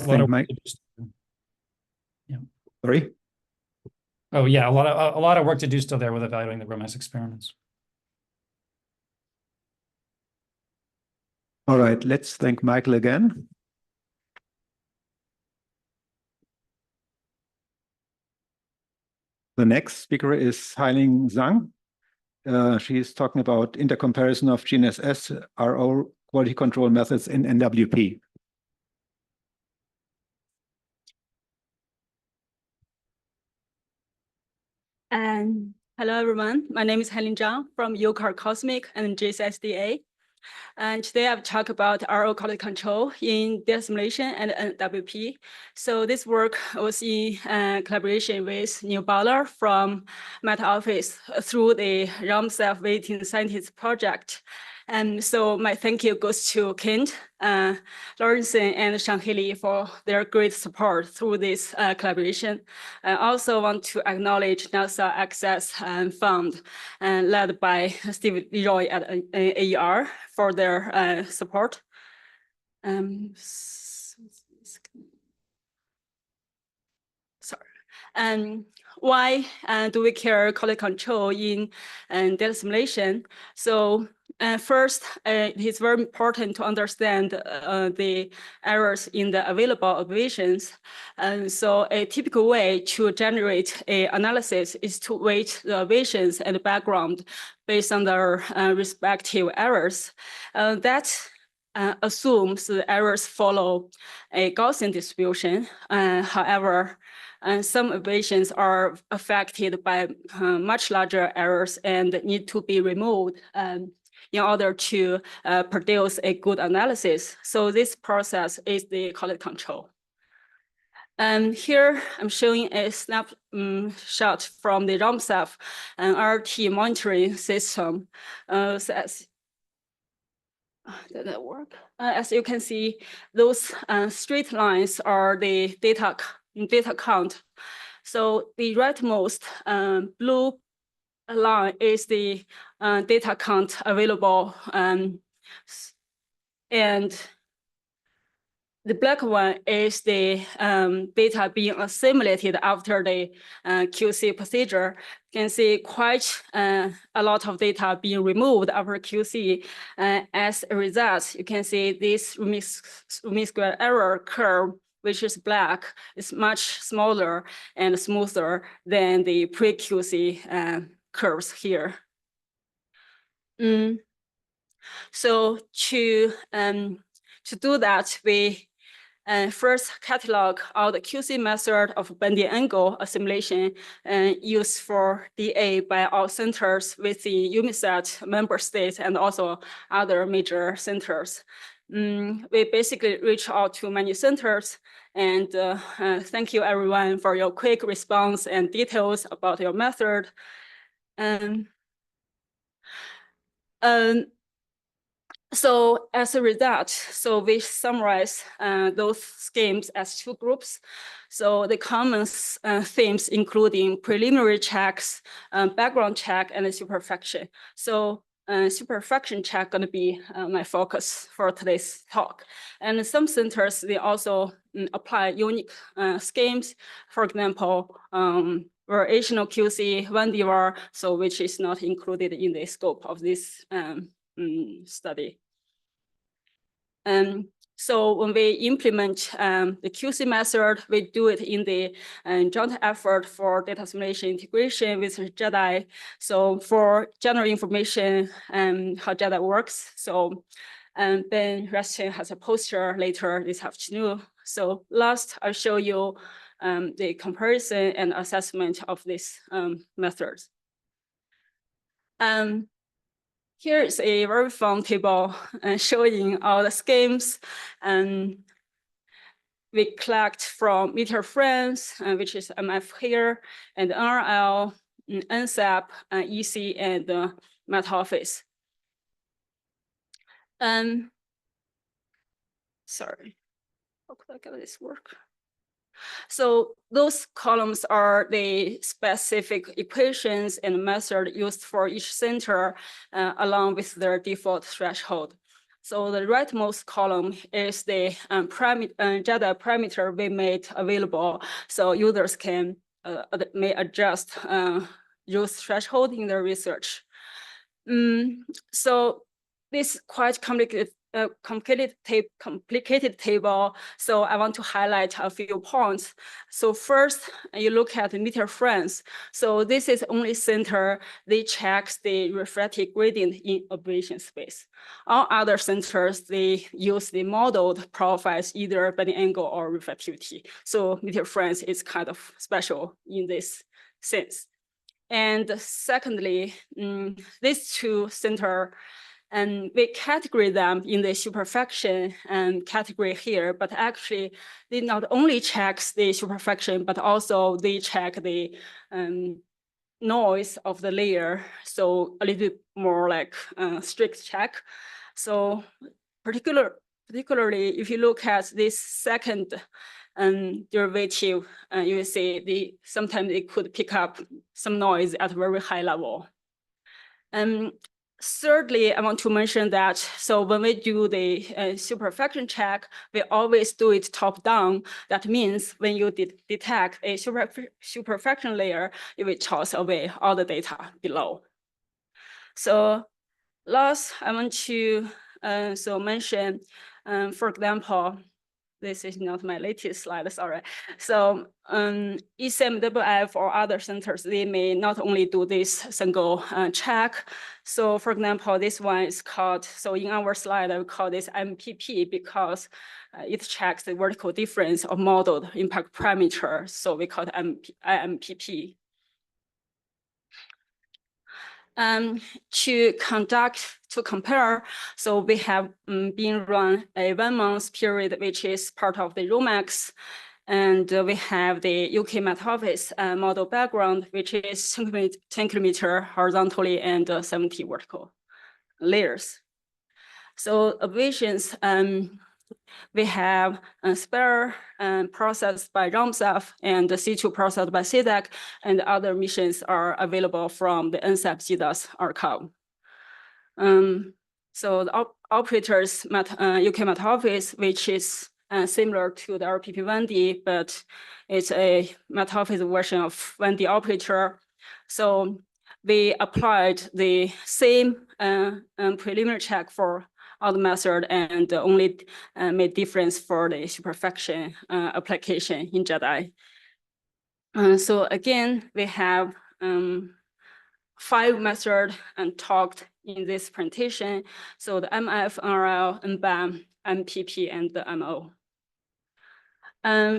Thank Mike. Yeah. Sorry? Oh yeah, a lot of work to do still there with evaluating the GNSS experiments. All right, let's thank Michael again. The next speaker is Zhang. She is talking about intercomparison of GNSS RO quality control methods in NWP. Hello, everyone. My name is Zhang from UCAR Cosmic and JCSDA. And today I've talked about RO quality control in data simulation and NWP. So this work was in collaboration with Neil Bowler from Meta Office through the ROM Self-Weighting Scientist project. And so my thank you goes to Kent, Lawrenson, and Zhang for their great support through this collaboration. I also want to acknowledge NASA Access Fund led by Steve Leroy at AER for their support. Sorry. Why do we care quality control in data simulation? So first, it is very important to understand the errors in the available observations. So a typical way to generate an analysis is to weight the observations and the background based on their respective errors. That assumes the errors follow a Gaussian distribution. However, some observations are affected by much larger errors and need to be removed in order to produce a good analysis. So this process is the quality control. And here I'm showing a snapshot from the ROMSEF and RT monitoring system. Did that work? As you can see, those straight lines are the data count. So the rightmost blue line is the data count available, and the black one is the data being assimilated after the QC procedure. You can see quite a lot of data being removed after QC. As a result, you can see this mean square error curve, which is black, is much smaller and smoother than the pre-QC curves here. So to do that, we first catalog all the QC method of bending angle assimilation used for DA by all centers within UMISAT member states and also other major centers. We basically reach out to many centers, and thank you everyone for your quick response and details about your method. So as a result, so we summarize those schemes as two groups. So the common themes including preliminary checks, background check, and the superfection. So superfection check going to be my focus for today's talk. And some centers, they also apply unique schemes. For example, variational QC, 1DVAR, so which is not included in the scope of this study. So when we implement the QC method, we do it in the joint effort for data simulation integration with JEDI. So for general information how JEDI works, so Ben Reston has a poster later this afternoon. So last, I'll show you the comparison and assessment of these methods. Here is a very fun table showing all the schemes we collect from meter frames, which is MF here, and NRL, NSAP, EC, and Meta Office. Sorry, how could I get this work? So those columns are the specific equations and method used for each center along with their default threshold. So the rightmost column is the JCSDA parameter we made available, so users can may adjust use threshold in their research. So this quite complicated table. So I want to highlight a few points. So first, you look at the meter frames. So this is only center. They check the refractive gradient in aberration space. All other centers, they use the modeled profiles either by the angle or reflectivity. So meter frames is kind of special in this sense. And secondly, these two center, and we categorize them in the superfraction category here, but actually they not only check the superfraction, but also they check the noise of the layer. So a little bit more like strict check. So particularly if you look at this second derivative, you will see sometimes it could pick up some noise at a very high level. Thirdly, I want to mention that, so when we do the superfraction check, we always do it top down. That means when you detect a superfraction layer, it will toss away all the data below. So last, I want to mention, for example, this is not my latest slide, sorry. So ECMWF or other centers, they may not only do this single check. So for example, this one is called, so in our slide, I would call this NWP because it checks the vertical difference of modeled impact parameter. So we call it NWP. To compare, so we have been run a 1 month period, which is part of the ROMAX, and we have the UK Met Office model background, which is 10 kilometer horizontally and 70 vertical layers. So abbreviations, we have a spare processed by ROMSAF and the C2 processed by CDAC, and other missions are available from the NSAP CDAS archive. So the operators UK Met Office, which is similar to the RPP1D, but it's a Met Office version of 1D operator. So we applied the same preliminary check for all the method and only made difference for the superfraction application in JCSDA. So again, we have 5 methods and talked in this presentation. So the MF, NRL, NBAM, MPP, and the MO.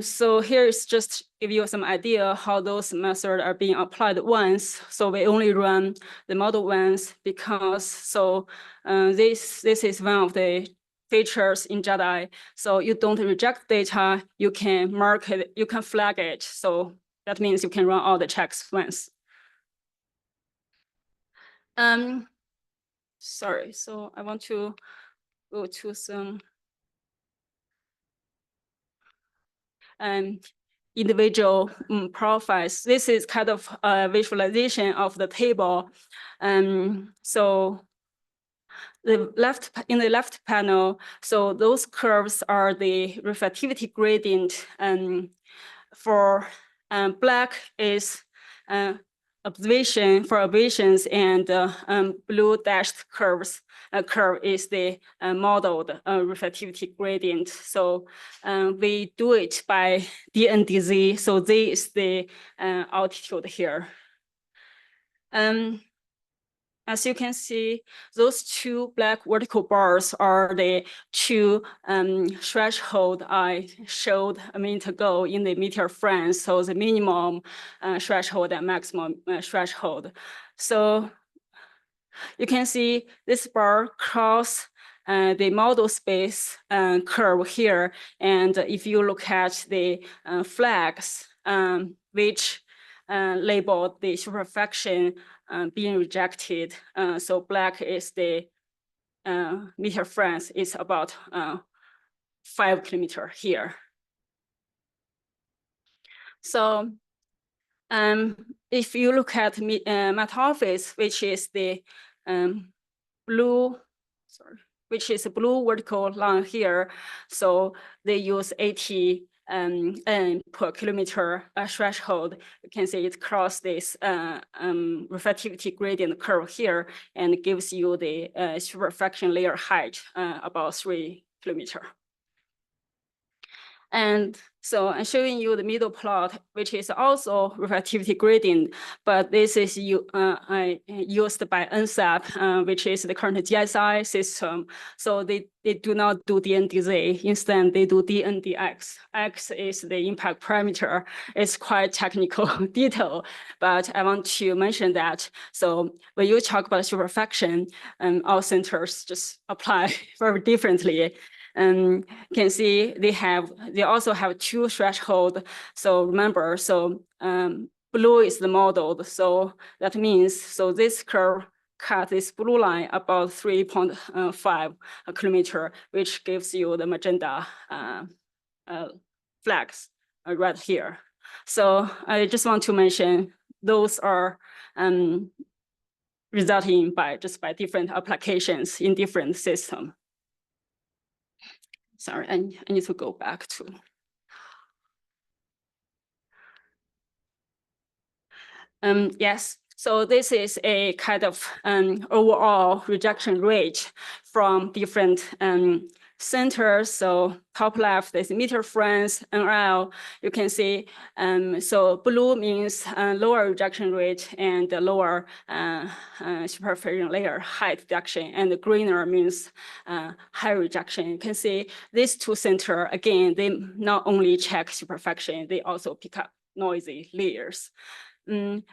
So here is just give you some idea how those methods are being applied once. So we only run the model once because so this is one of the features in JCSDA. So you don't reject data, you can mark it, you can flag it. So that means you can run all the checks once. Sorry, so I want to go to some individual profiles. This is kind of a visualization of the table. So in the left panel, so those curves are the reflectivity gradient, for black is observations, and blue dashed curve is the modeled reflectivity gradient. So we do it by DNDZ. So Z is the altitude here. As you can see, those 2 black vertical bars are the 2 threshold I showed a minute ago in the meter frames. So the minimum threshold and maximum threshold. So you can see this bar cross the model space curve here. And if you look at the flags, which labeled the superfraction being rejected. So black is the meter frames is about 5 kilometers here. So if you look at Met Office, which is the blue which is a blue vertical line here. So they use 80 N per kilometer threshold. You can see it cross this reflectivity gradient curve here and gives you the superfraction layer height about 3 kilometers. And so I'm showing you the middle plot, which is also reflectivity gradient, but this is used by NSAP, which is the current GSI system. So they do not do dndz. Instead, they do dndx. X is the impact parameter. It's quite technical detail, but I want to mention that. So when you talk about superfraction, all centers just apply very differently. And can see they also have 2 thresholds. So remember, so blue is the model. So that means, so this curve cut this blue line about 3.5 kilometer, which gives you the magenta flags right here. So I just want to mention those are resulting by different applications in different systems. Sorry, I need to go back to. Yes, so this is a kind of overall rejection rate from different centers. So top left is meter frames, NL. You can see, so blue means lower rejection rate and the lower superfraction layer height reduction, and the greener means high rejection. You can see these 2 centers, again, they not only check superfraction, they also pick up noisy layers.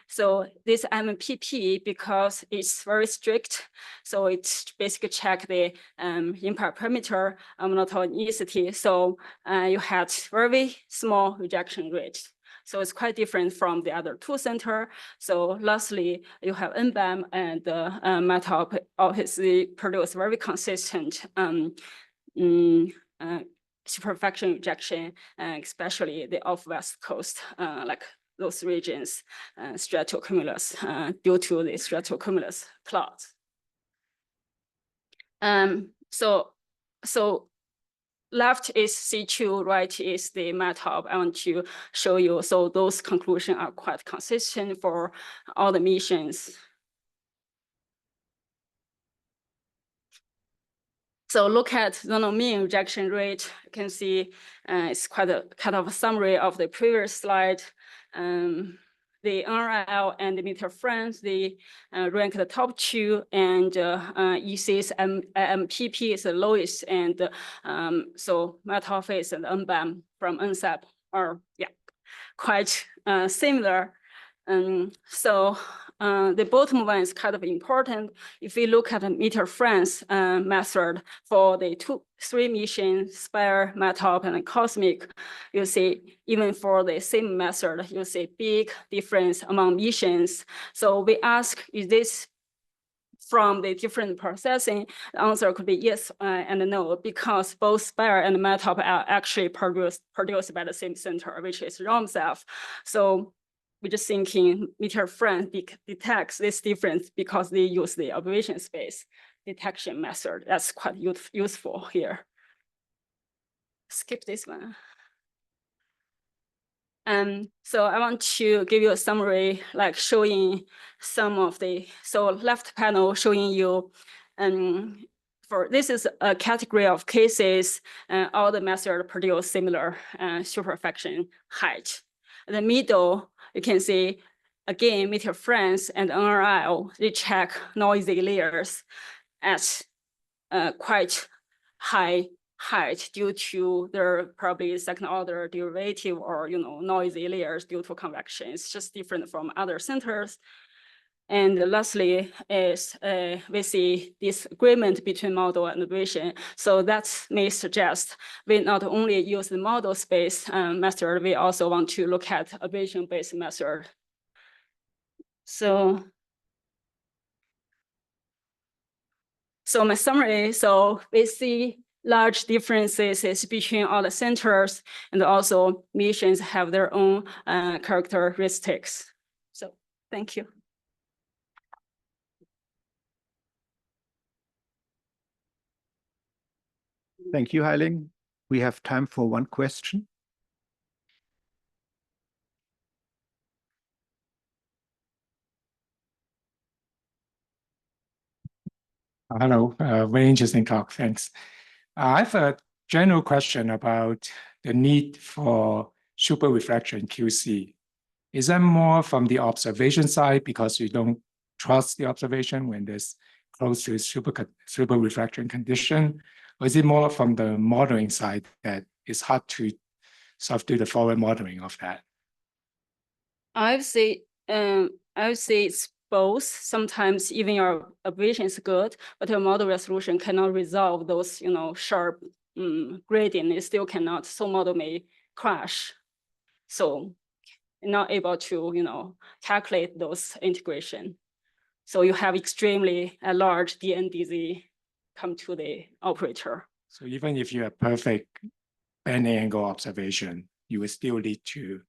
So this NWP, because it's very strict, so it's basically check the impact parameter monotonicity. So you had very small rejection rate. So it's quite different from the other 2 centers. So lastly, you have NBAM and MATOP obviously produce very consistent superfraction rejection, especially the off-west coast, like those regions, stratocumulus, due to the stratocumulus clouds. So left is C2, right is the MATOP. I want to show you. So those conclusions are quite consistent for all the missions. So look at zonal mean rejection rate. You can see it's quite a kind of a summary of the previous slide. The NRL and the meter frames, they rank the top 2, and EC's MPP is the lowest, and so MATOP and NBAM from NSAP are quite similar. So the bottom one is kind of important. If we look at the meter frames method for the 3 missions, Spire, MATOP, and Cosmic, you see even for the same method, you see big difference among missions. So we ask, is this from the different processing? The answer could be yes and no, because both Spire and MATOP are actually produced by the same center, which is ROMSAF. So we're just thinking meter frame detects this difference because they use the observation space detection method. That's quite useful here. Skip this one. So I want to give you a summary, like showing some of the, so left panel showing you, for this is a category of cases, all the methods produce similar superfraction height. In the middle, you can see, again, meter frames and NRL, they check noisy layers at quite high height due to their probably second order derivative or noisy layers due to convection. It's just different from other centers. And lastly is we see disagreement between model and observation. So that may suggest we not only use the model space method, we also want to look at observation-based method. So my summary, so we see large differences between all the centers, and also missions have their own characteristics. So thank you. Thank you, Hailing. We have time for one question. Hello, very interesting talk. Thanks. I have a general question about the need for super reflection QC. Is that more from the observation side because you don't trust the observation when there's close to super reflection condition, or is it more from the modeling side that it's hard to sort of do the forward modeling of that? I would say it's both. Sometimes even your observation is good, but your model resolution cannot resolve those, sharp gradient. It still cannot. So model may crash. So not able to, calculate those integration. So you have extremely large DNDZ come to the operator. So even if you have perfect bending angle observation, you will still need to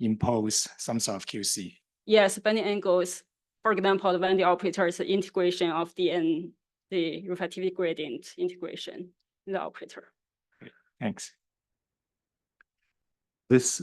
impose some sort of QC. Yes, bending angles, for example, when the operator is the integration of the reflectivity gradient integration in the operator. Thanks. This